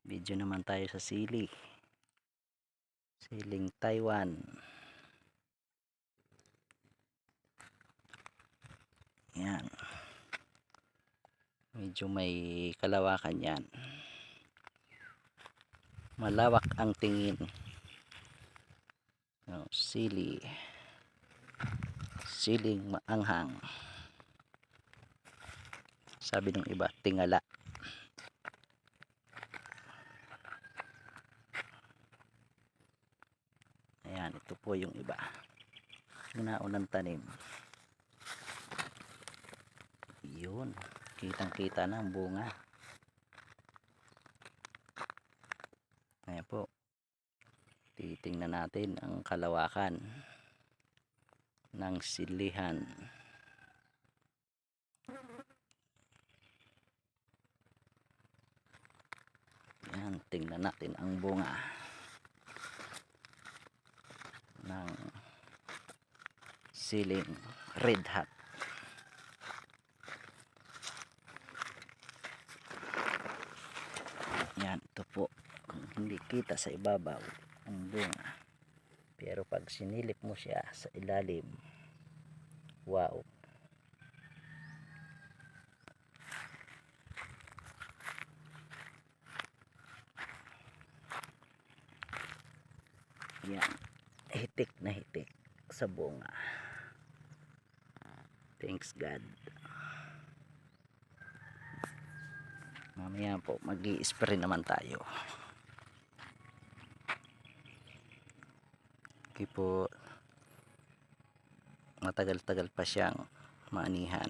Video naman tayo sa siling Taiwan. Yan, medyo may kalawakan yan, malawak ang tingin. Siling maanghang, sabi ng iba tingala. Ayan, ito po yung iba, yung naunang tanim. Yun, kitang kita na ang bunga. Ayan po, titingnan natin ang kalawakan ng silihan. Ayan, tingnan natin ang bunga ng siling red hat. Yan, ito po, kung hindi kita sa ibabaw ang bunga, pero pag sinilip mo siya sa ilalim, wow. Yan, hitik na hitik sa bunga. Thanks God. Mamaya po mag-i-spray naman tayo. Okay po, matagal-tagal pa siyang maanihan.